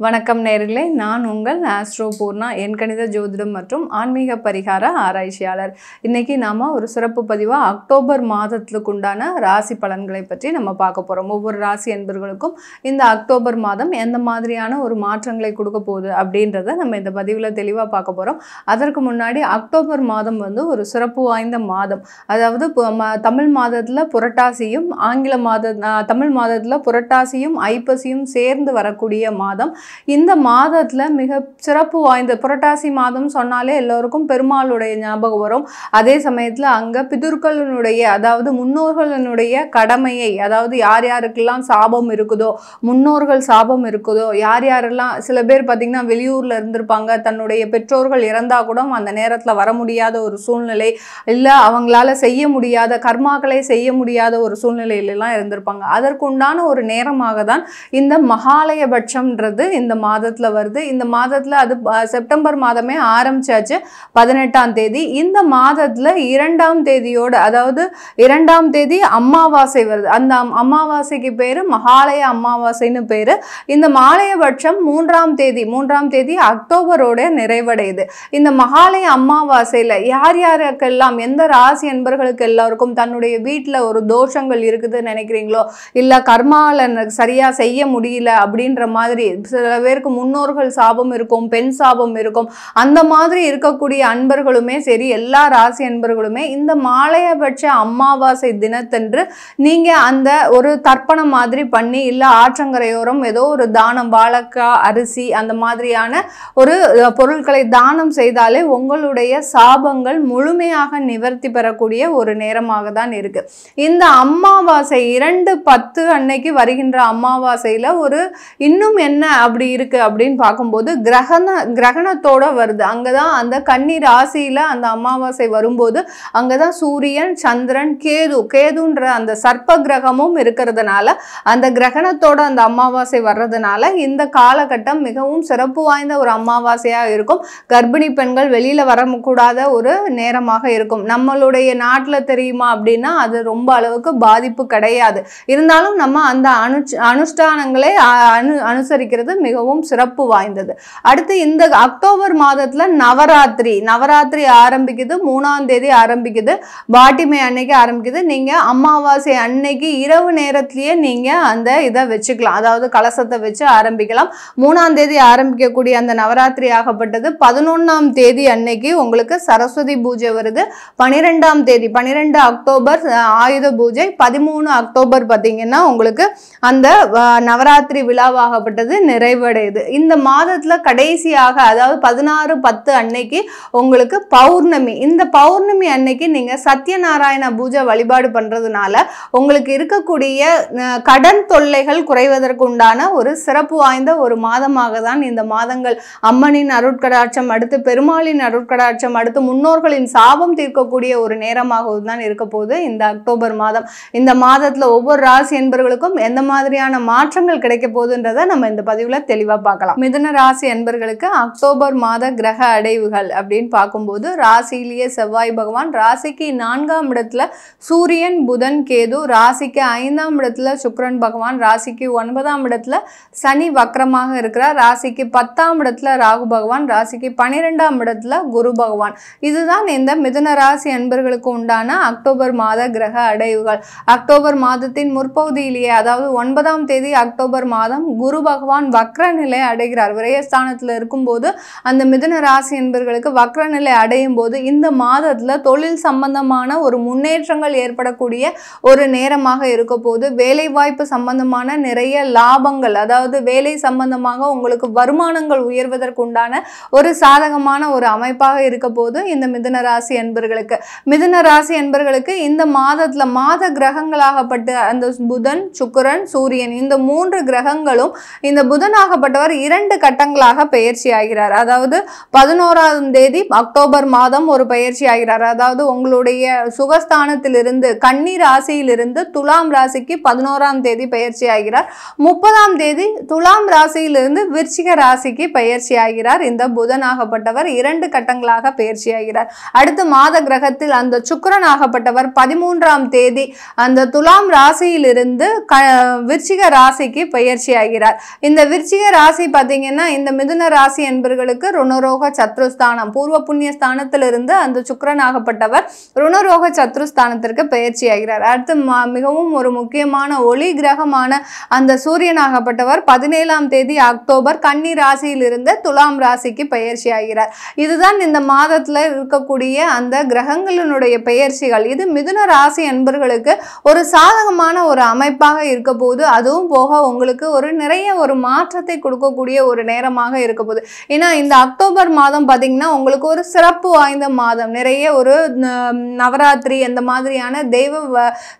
வணக்கம் நேயர்களே, நான் உங்கள் ஆஸ்ட்ரோ பூர்ணா, எண்கணித ஜோதிடம் மற்றும் ஆன்மீக பரிகார ஆராய்ச்சியாளர். இன்னைக்கு நாம ஒரு சிறப்பு பதிவாக அக்டோபர் மாதத்துக்கு உண்டான ராசி பலன்களை பற்றி நம்ம பார்க்க போகிறோம். ஒவ்வொரு ராசி என்பர்களுக்கும் இந்த அக்டோபர் மாதம் எந்த மாதிரியான ஒரு மாற்றங்களை கொடுக்க போகுது அப்படின்றத நம்ம இந்த பதிவில் தெளிவாக பார்க்க போகிறோம். அதற்கு முன்னாடி அக்டோபர் மாதம் ஒரு சிறப்பு வாய்ந்த மாதம். அதாவது தமிழ் மாதத்தில் புரட்டாசியும் தமிழ் மாதத்தில் புரட்டாசியும் ஐப்பசியும் சேர்ந்து வரக்கூடிய மாதம். இந்த மாதத்துல மிக சிறப்பு வாய்ந்த புரட்டாசி மாதம் சொன்னாலே எல்லோருக்கும் பெருமாளுடைய ஞாபகம் வரும். அதே சமயத்துல அங்க பிதுர்களுடைய அதாவது முன்னோர்களுடைய கடமையை, அதாவது யார் யாருக்கெல்லாம் சாபம் இருக்குதோ, முன்னோர்கள் சாபம் இருக்குதோ, யார் யாரெல்லாம் சில பேர் பார்த்தீங்கன்னா வெளியூர்ல இருந்திருப்பாங்க, தன்னுடைய பெற்றோர்கள் இறந்தா கூட அந்த நேரத்துல வர முடியாத ஒரு சூழ்நிலை, இல்லை அவங்களால செய்ய முடியாத கர்மாக்களை செய்ய முடியாத ஒரு சூழ்நிலையிலாம் இருந்திருப்பாங்க. அதற்கு உண்டான ஒரு நேரமாக தான் இந்த மகாலயபட்சம்ன்றது இந்த மாதத்துல வருது. இந்த மாதத்துல அது செப்டம்பர் மாதமே ஆரம்பிச்சாச்சு, 18ஆம் தேதி. இந்த மாதத்துல 2ஆம் தேதியோட, அதாவது 2ஆம் தேதி அமாவாசை வருது. அந்த அமாவாசைக்கு பேரு மகாலய அமாவாசைன்னு பேரு. இந்த மாலயபட்சம் 3ஆம் தேதி அக்டோபரோட நிறைவடையுது. இந்த மகாலய அமாவாசையில யார் யாருக்கெல்லாம், எந்த ராசி என்பர்களுக்கு எல்லாருக்கும் தன்னுடைய வீட்டுல ஒரு தோஷங்கள் இருக்குதுன்னு நினைக்கிறீங்களோ, இல்ல கர்மால சரியா செய்ய முடியல அப்படின்ற மாதிரி, சில பேருக்கு முன்னோர்கள் சாபம் இருக்கும், பெண் சாபம் இருக்கும், அந்த மாதிரி இருக்கக்கூடிய அன்பர்களுமே சரி, எல்லா ராசி அன்பர்களுமே இந்த மாலயபட்ச அமாவாசை தினத்தன்று நீங்க அந்த ஒரு தர்ப்பணம் மாதிரி பண்ணி, இல்ல ஆற்றங்கரையோரம் ஏதோ ஒரு தானம், வாழைக்காய், அரிசி அந்த மாதிரியான ஒரு பொருட்களை தானம் செய்தாலே உங்களுடைய சாபங்கள் முழுமையாக நிவர்த்தி பெறக்கூடிய ஒரு நேரமாக தான் இருக்கு. இந்த அமாவாசை 2/10 அன்னைக்கு வருகின்ற அமாவாசையில ஒரு இன்னும் என்ன அப்படி இருக்கு அப்படின்னு பார்க்கும்போது கிரகணத்தோட வருது. அங்கதான் அந்த கன்னி ராசியில அந்த அமாவாசை வரும்போது அங்கதான் சூரியன், சந்திரன், கேதுன்ற அந்த சர்ப்ப கிரகமும் இருக்கிறதுனால, அந்த கிரகணத்தோட அந்த அமாவாசை வர்றதுனால இந்த காலகட்டம் மிகவும் சிறப்பு வாய்ந்த ஒரு அமாவாசையா இருக்கும். கர்ப்பிணி பெண்கள் வெளியில வரக்கூடாத ஒரு நேரமாக இருக்கும். நம்மளுடைய நாட்டுல தெரியுமா அப்படின்னா அது ரொம்ப அளவுக்கு பாதிப்பு கிடையாது. இருந்தாலும் நம்ம அந்த அனுஷ்டானங்களை அனுசரிக்கிறது மிகவும் சிறப்பு வாய்ந்தது. அடுத்து இந்த அக்டோபர் மாதத்துல நவராத்திரி ஆரம்பிக்குது. 3ஆம் தேதி ஆரம்பிக்குது, பாட்டிமை அன்னைக்கு ஆரம்பிக்குது. நீங்க அமாவாசை அன்னைக்கு இரவு நேரத்திலேயே நீங்க அந்த இதை வச்சுக்கலாம், அதாவது கலசத்தை வச்சு ஆரம்பிக்கலாம். 3ஆம் தேதி ஆரம்பிக்கக்கூடிய அந்த நவராத்திரி ஆகப்பட்டது 11ஆம் தேதி அன்னைக்கு உங்களுக்கு சரஸ்வதி பூஜை வருது. 12ஆம் தேதி 12 அக்டோபர் ஆயுத பூஜை. 13 அக்டோபர் பார்த்தீங்கன்னா உங்களுக்கு அந்த நவராத்திரி விழாவாகப்பட்டது நிறைவடையுது. இந்த மாதத்துல கடைசியாக, அதாவது 16/10 அன்னைக்கு உங்களுக்கு பௌர்ணமி. இந்த பௌர்ணமி அன்னைக்கு நீங்க சத்யநாராயண பூஜை வழிபாடு பண்றதுனால உங்களுக்கு இருக்கக்கூடிய கடன் தொல்லைகள் குறைவதற்கு உண்டான ஒரு சிறப்பு வாய்ந்த ஒரு மாதமாக தான் இந்த மாதங்கள். அம்மனின் அருட்கடாட்சம், அடுத்து பெருமாளின் அருட்கடாட்சம், அடுத்து முன்னோர்களின் சாபம் தீர்க்கக்கூடிய ஒரு நேரமாகவும் தான் இருக்க போகுது இந்த அக்டோபர் மாதம். இந்த மாதத்துல ஒவ்வொரு ராசி என்பர்களுக்கும் எந்த மாதிரியான மாற்றங்கள் கிடைக்க போகுதுன்றதை நம்ம இந்த பதிவுல தெளிவா பார்க்கலாம். மிதுன ராசி என்பர்களுக்கு அக்டோபர் மாத கிரக அடைவுகள் அப்படின்னு பார்க்கும்போது, ராசியிலேயே செவ்வாய் பகவான், ராசிக்கு 4ஆம் இடத்துல சூரியன், புதன், கேது, ராசிக்கு 5ஆம் இடத்துல சுக்கிரன் பகவான், ராசிக்கு 9ஆம் இடத்துல சனி வக்ரமாக இருக்கிறார், ராசிக்கு 10ஆம் இடத்துல ராகு பகவான், ராசிக்கு 12ஆம் இடத்துல குரு பகவான். இதுதான் இந்த மிதுன ராசி அன்பர்களுக்கு உண்டான அக்டோபர் மாத கிரக அடைவுகள். அக்டோபர் மாதத்தின் முற்பகுதியிலேயே, அதாவது 9ஆம் தேதி அக்டோபர் மாதம் குரு பகவான் வக்ர நிலை அடைகிறார். விரயஸ்தானத்துல இருக்கும்போது அந்த மிதுன ராசி என்பர்களுக்கு வக்ர நிலை அடையும் போது இந்த மாதத்துல தொழில் சம்பந்தமான ஒரு முன்னேற்றங்கள் ஏற்படக்கூடிய ஒரு நேரமாக இருக்க போது. வேலை வாய்ப்பு சம்பந்தமான நிறைய லாபங்கள், அதாவது வேலை சம்பந்தமாக உங்களுக்கு வருமானங்கள் உயர்வதற்கு உண்டான ஒரு சாதகமான ஒரு அமைப்பாக இருக்க போது இந்த மிதுன ராசி என்பர்களுக்கு. மிதுன ராசி என்பர்களுக்கு இந்த மாதத்துல மாத கிரகங்களாகப்பட்ட அந்த புதன், சுக்கிரன், சூரியன், இந்த 3 கிரகங்களும், இந்த புதனாகப்பட்டவர் 2 கட்டங்களாக பெயர்ச்சி ஆகிறார். அதாவது 11ஆம் தேதி அக்டோபர் மாதம் ஒரு பயிற்சி ஆகிறார். அதாவது உங்களுடைய சுகஸ்தானத்திலிருந்து கன்னி ராசியிலிருந்து துலாம் ராசிக்கு 11ஆம் தேதி பயிற்சி ஆகிறார். 30ஆம் தேதி துலாம் ராசியிலிருந்து விருச்சிக ராசிக்கு பயிற்சி ஆகிறார். இந்த புதனாகப்பட்டவர் 2 கட்டங்களாக பயிற்சி ஆகிறார். அடுத்து மாத கிரகத்தில் அந்த சுக்கிரன் ஆகப்பட்டவர் 13ஆம் தேதி அந்த துலாம் ராசியிலிருந்து விருச்சிக ராசிக்கு பயிற்சி ஆகிறார். இந்த விருச்சிக விருச்சிக ராசி பார்த்தீங்கன்னா இந்த மிதுன ராசி என்பர்களுக்கு ருணரோக சத்ருஸ்தானம், பூர்வ புண்ணிய ஸ்தானத்திலிருந்து அந்த சுக்கிரனாகப்பட்டவர் ருணரோக சத்ருஸ்தானத்திற்கு பயிற்சி ஆகிறார். அடுத்து மிகவும் ஒரு முக்கியமான ஒளி கிரகமான அந்த சூரியனாகப்பட்டவர் 17ஆம் தேதி அக்டோபர் கன்னி ராசியிலிருந்து துலாம் ராசிக்கு பயிற்சி ஆகிறார். இதுதான் இந்த மாதத்துல இருக்கக்கூடிய அந்த கிரகங்களினுடைய பெயர்ச்சிகள். இது மிதுன ராசி என்பர்களுக்கு ஒரு சாதகமான ஒரு அமைப்பாக இருக்க போது, அதுவும் போக உங்களுக்கு ஒரு நிறைய ஒரு மாற்றத்தை கொடுக்கக்கூடிய ஒரு நேரமாக இருக்க போகுது. ஏன்னா இந்த அக்டோபர் மாதம் பார்த்தீங்கன்னா உங்களுக்கு ஒரு சிறப்பு வாய்ந்த மாதம். நிறைய ஒரு நவராத்திரி அந்த மாதிரியான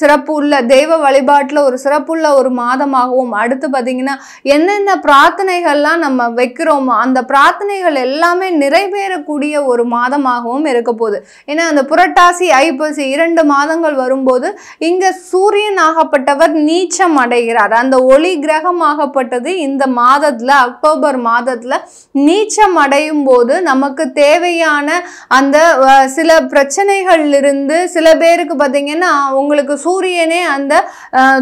சிறப்பு உள்ள தெய்வ வழிபாட்டில் ஒரு சிறப்புள்ள ஒரு மாதமாகவும், அடுத்து பார்த்தீங்கன்னா என்னென்ன பிரார்த்தனைகள்லாம் நம்ம வைக்கிறோமோ அந்த பிரார்த்தனைகள் எல்லாமே நிறைவேறக்கூடிய ஒரு மாதமாகவும் இருக்க போகுது. ஏன்னா அந்த புரட்டாசி ஐப்பசி 2 மாதங்கள் வரும்போது இங்க சூரியன் ஆகப்பட்டவர் நீச்சம் அடைகிறார். அந்த ஒளி கிரகமாகப்பட்டது இந்த மாதத்துல அக்டோபர் மாதத்துல நீச்சம் அடையும் போது நமக்கு தேவையான அந்த சில பிரச்சனைகள் இருந்து சில பேருக்கு பார்த்தீங்கன்னா உங்களுக்கு சூரியனே அந்த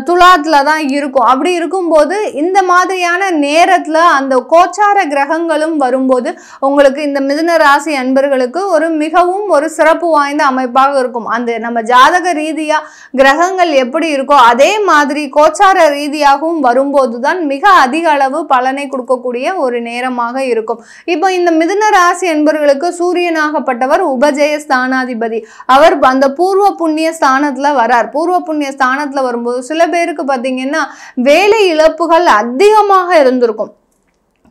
துலாத்துல தான் இருக்கும். அப்படி இருக்கும்போது இந்த மாதிரியான நேரத்துல அந்த கோச்சார கிரகங்களும் வரும்போது உங்களுக்கு இந்த மிதுன ராசி அன்பர்களுக்கு ஒரு மிகவும் ஒரு சிறப்பு வாய்ந்த அமைப்பாக இருக்கும். அந்த நம்ம ஜாதக ரீதியா கிரகங்கள் எப்படி இருக்கோ அதே மாதிரி கோச்சார ரீதியாகவும் வரும்போதுதான் மிக அதிக அளவு பலனை கொடுக்கக்கூடிய ஒரு நேரமாக இருக்கும். இப்போ இந்த மிதுன ராசி என்பவர்களுக்கு சூரியனாகப்பட்டவர் உபஜய ஸ்தானாதிபதி. அவர் அந்த பூர்வ புண்ணிய ஸ்தானத்துல வரார். பூர்வ புண்ணிய ஸ்தானத்துல வரும்போது சில பேருக்கு பார்த்தீங்கன்னா வேலை இழப்புகள் அதிகமாக இருந்திருக்கும்.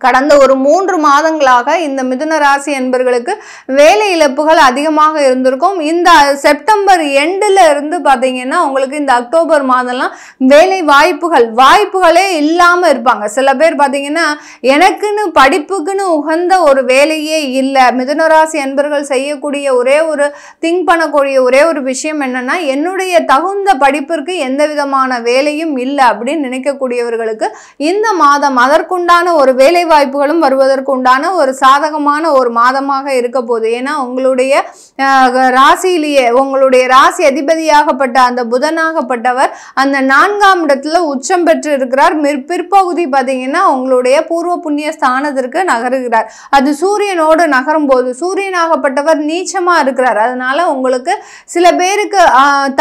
கடந்த ஒரு 3 மாதங்களாக இந்த மிதுன ராசி என்பர்களுக்கு வேலை இழப்புகள் அதிகமாக இருந்திருக்கும். இந்த செப்டம்பர் எண்டில் இருந்து பார்த்தீங்கன்னா உங்களுக்கு இந்த அக்டோபர் மாதம்லாம் வேலை வாய்ப்புகளே இல்லாமல் இருப்பாங்க. சில பேர் பார்த்தீங்கன்னா எனக்குன்னு படிப்புக்குன்னு உகந்த ஒரு வேலையே இல்லை. மிதுன ராசி என்பர்கள் செய்யக்கூடிய திங்க் பண்ணக்கூடிய ஒரே ஒரு விஷயம் என்னன்னா, என்னுடைய தகுந்த படிப்பிற்கு எந்த விதமான வேலையும் இல்லை அப்படின்னு நினைக்கக்கூடியவர்களுக்கு இந்த மாதம் அதற்குண்டான ஒரு வேலை வாய்ப்புகளும் வருவதற்கு உண்டான ஒரு சாதகமான ஒரு மாதமாக இருக்க போகுது. ஏன்னா உங்களுடைய ராசியிலேயே உங்களுடைய ராசி அதிபதியாகப்பட்ட அந்த புதனாகப்பட்டவர் அந்த 4ஆம் இடத்துல உச்சம் பெற்று இருக்கிறார். பிற்பகுதி பார்த்தீங்கன்னா உங்களுடைய பூர்வ புண்ணிய ஸ்தானத்திற்கு நகருகிறார். அது சூரியனோடு நகரும் போது சூரியனாகப்பட்டவர் நீச்சமா இருக்கிறார். அதனால உங்களுக்கு சில பேருக்கு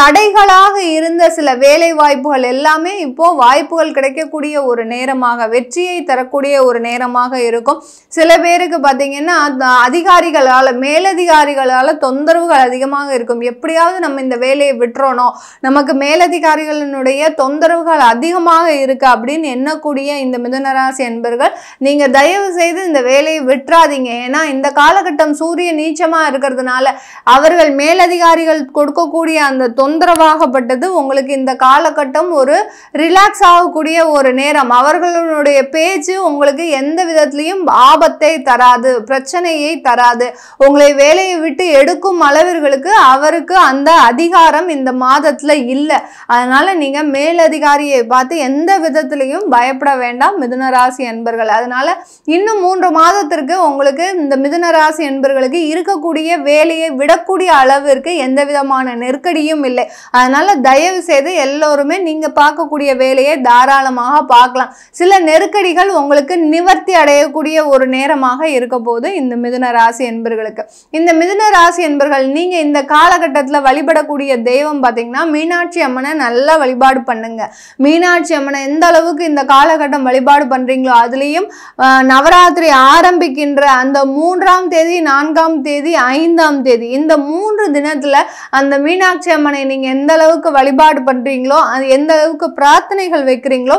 தடைகளாக இருந்த சில வேலை வாய்ப்புகள் எல்லாமே இப்போ வாய்ப்புகள் கிடைக்கக்கூடிய ஒரு நேரமாக, வெற்றியை தரக்கூடிய ஒரு நேரமாக இருக்கும். சில பேருக்கு பார்த்தீங்கன்னா மேலதிகாரிகளால் தொந்தரவுகள் அதிகமாக இருக்கும். எப்படியாவது நம்ம இந்த வேலையை விட்டுறணும், நமக்கு மேலதிகாரிகளினுடைய தொந்தரவுகள் அதிகமாக இருக்கு அப்படின்னு எண்ணக்கூடிய இந்த மிதுனராசி என்பர்கள் நீங்க தயவு செய்து இந்த வேலையை விட்டுறாதீங்க. ஏன்னா இந்த காலகட்டம் சூரிய நீச்சமா இருக்கிறதுனால அவர்கள் மேலதிகாரிகள் கொடுக்கக்கூடிய அந்த தொந்தரவாகப்பட்டது உங்களுக்கு இந்த காலகட்டம் ஒரு ரிலாக்ஸ் ஆகக்கூடிய ஒரு நேரம். அவர்களுடைய பேச்சு உங்களுக்கு எந்த விதத்திலையும் ஆபத்தை தராது, பிரச்சனையை தராது. உங்களை வேலையை விட்டு எடுக்கும் அளவிற்கு அவருக்கு அந்த அதிகாரம் இந்த மாதத்துல இல்லை. அதனால நீங்க மேலதிகாரியை பார்த்து எந்த விதத்திலையும் பயப்பட வேண்டாம் மிதுன ராசி என்பர்கள். அதனால இன்னும் 3 மாதத்திற்கு உங்களுக்கு இந்த மிதுன ராசி என்பர்களுக்கு இருக்கக்கூடிய வேலையை விடக்கூடிய அளவிற்கு எந்த விதமான நெருக்கடியும் இல்லை. அதனால தயவு செய்து எல்லோருமே நீங்க பார்க்கக்கூடிய வேலையை தாராளமாக பார்க்கலாம். சில நெருக்கடிகள் உங்களுக்கு நிவர்த்தி அடையக்கூடிய ஒரு நேரமாக இருக்க போது இந்த மிதுன ராசி என்பர்களுக்கு. இந்த மிதுன ராசி என்பர்கள் நீங்க இந்த காலகட்டத்தில் வழிபடக்கூடிய தெய்வம் பார்த்தீங்கன்னா மீனாட்சி அம்மனை நல்லா வழிபாடு பண்ணுங்க. மீனாட்சி அம்மனை எந்த அளவுக்கு இந்த காலகட்டம் வழிபாடு பண்றீங்களோ அதுலேயும் நவராத்திரி ஆரம்பிக்கின்ற அந்த 3ஆம் தேதி 4ஆம் தேதி 5ஆம் தேதி இந்த 3 தினத்துல அந்த மீனாட்சி அம்மனை நீங்க எந்த அளவுக்கு வழிபாடு பண்றீங்களோ, அது எந்த அளவுக்கு பிரார்த்தனைகள் வைக்கிறீங்களோ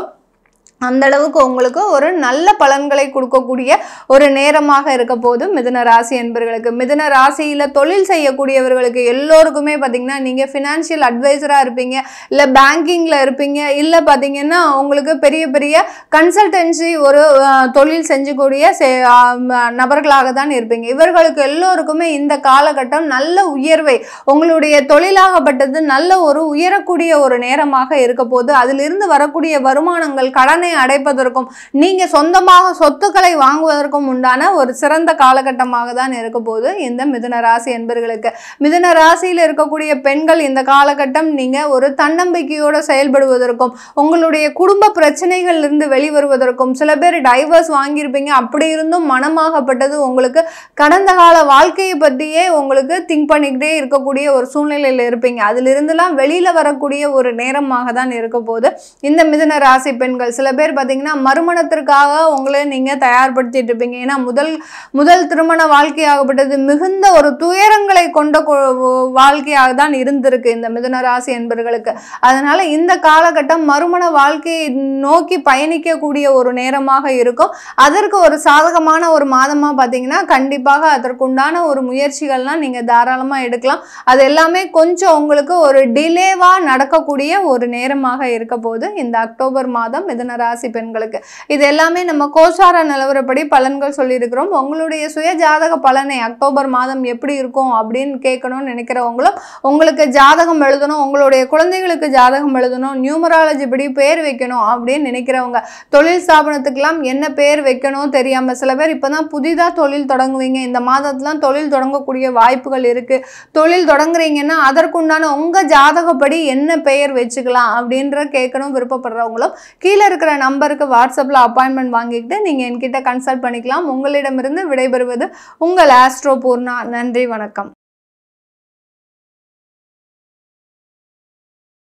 அந்த அளவுக்கு உங்களுக்கு ஒரு நல்ல பலன்களை கொடுக்கக்கூடிய ஒரு நேரமாக இருக்க போது மிதுன ராசி என்பர்களுக்கு. மிதுன ராசியில தொழில் செய்யக்கூடியவர்களுக்கு எல்லோருக்குமே பார்த்தீங்கன்னா நீங்க ஃபினான்ஷியல் அட்வைசரா இருப்பீங்க, இல்லை பேங்கிங்ல இருப்பீங்க, இல்லை பார்த்தீங்கன்னா உங்களுக்கு பெரிய பெரிய கன்சல்டன்சி ஒரு தொழில் செஞ்சக்கூடிய நபர்களாக தான் இருப்பீங்க. இவர்களுக்கு எல்லோருக்குமே இந்த காலகட்டம் நல்ல உயர்வை, உங்களுடைய தொழிலாகப்பட்டது நல்ல ஒரு உயரக்கூடிய ஒரு நேரமாக இருக்க போது அதிலிருந்து வரக்கூடிய வருமானங்கள் கடனை அடைப்பதற்கும் நீங்க சொந்தமாக சொத்துக்களை வாங்குவதற்கும் உண்டான ஒரு சிறந்த காலகட்டமாக தான் இருக்க போது இந்த மிதுன ராசி என்பர்களுக்கு. மிதுன ராசியில் இருக்கக்கூடிய பெண்கள் இந்த காலகட்டம் நீங்க ஒரு தன்னம்பிக்கையோட செயல்படுவதற்கும் உங்களுடைய குடும்ப பிரச்சனைகள் இருந்து வெளிவருவதற்கும், சில பேர் டைவர்ஸ் வாங்கியிருப்பீங்க, அப்படி இருந்தும் மனமாகப்பட்டது உங்களுக்கு கடந்த கால வாழ்க்கையை பற்றியே உங்களுக்கு திங்க் பண்ணிக்கிட்டே இருக்கக்கூடிய ஒரு சூழ்நிலையில் இருப்பீங்க. அதிலிருந்துலாம் வெளியில வரக்கூடிய ஒரு நேரமாக தான் இருக்க போது இந்த மிதுன ராசி பெண்கள். சில பேர் பார்த்தீங்கன்னா மறுமணத்திற்காக உங்களை நீங்க தயார்படுத்திட்டு இருப்பீங்க. ஏன்னா முதல் திருமண வாழ்க்கையாகப்பட்டது மிகுந்த ஒரு துயரங்களை கொண்ட வாழ்க்கையாக தான் இருந்திருக்கு இந்த மிதுன ராசி என்பவர்களுக்கு. அதனால இந்த காலகட்டம் மறுமண வாழ்க்கையை நோக்கி பயணிக்கக்கூடிய ஒரு நேரமாக இருக்கும். அதற்கு ஒரு சாதகமான ஒரு மாதமா பார்த்தீங்கன்னா கண்டிப்பாக அதற்குண்டான ஒரு முயற்சிகள்லாம் நீங்க தாராளமா எடுக்கலாம். அது எல்லாமே கொஞ்சம் உங்களுக்கு ஒரு டிலேவா நடக்கக்கூடிய ஒரு நேரமாக இருக்க போது இந்த அக்டோபர் மாதம் மிதுன ராசி பெண்களுக்கு. இது எல்லாமே நம்ம கோச்சார நிலவரப்படி பலன்கள் சொல்லியிருக்கிறோம். உங்களுடைய சுய ஜாதக பலனை அக்டோபர் மாதம் எப்படி இருக்கும் அப்படின்னு கேட்கணும்னு நினைக்கிறவங்களும், உங்களுக்கு ஜாதகம் எழுதணும், உங்களுடைய குழந்தைகளுக்கு ஜாதகம் எழுதணும், நியூமராலஜி படி பேர் வைக்கணும் அப்படின்னு நினைக்கிறவங்க, தொழில் ஸ்தாபனத்துக்கெல்லாம் என்ன பேர் வைக்கணும் தெரியாம சில பேர் இப்பதான் புதிதா தொழில் தொடங்குவீங்க. இந்த மாதத்துலாம் தொழில் தொடங்கக்கூடிய வாய்ப்புகள் இருக்கு. தொழில் தொடங்குறீங்கன்னா அதற்குண்டான உங்க ஜாதகப்படி என்ன பெயர் வச்சுக்கலாம் அப்படின்ற கேட்கணும் விருப்பப்படுறவங்களும் கீழே இருக்கிற நம்பருக்கு வாட்ஸ்அப்ல அப்பாயின்மெண்ட் வாங்கிக்கிட்டு நீங்க என்கிட்ட கன்சல்ட் பண்ணிக்கலாம். உங்களிடமிருந்து விடைபெறுவது உங்கள் ஆஸ்ட்ரோ பூர்ணா. நன்றி, வணக்கம்.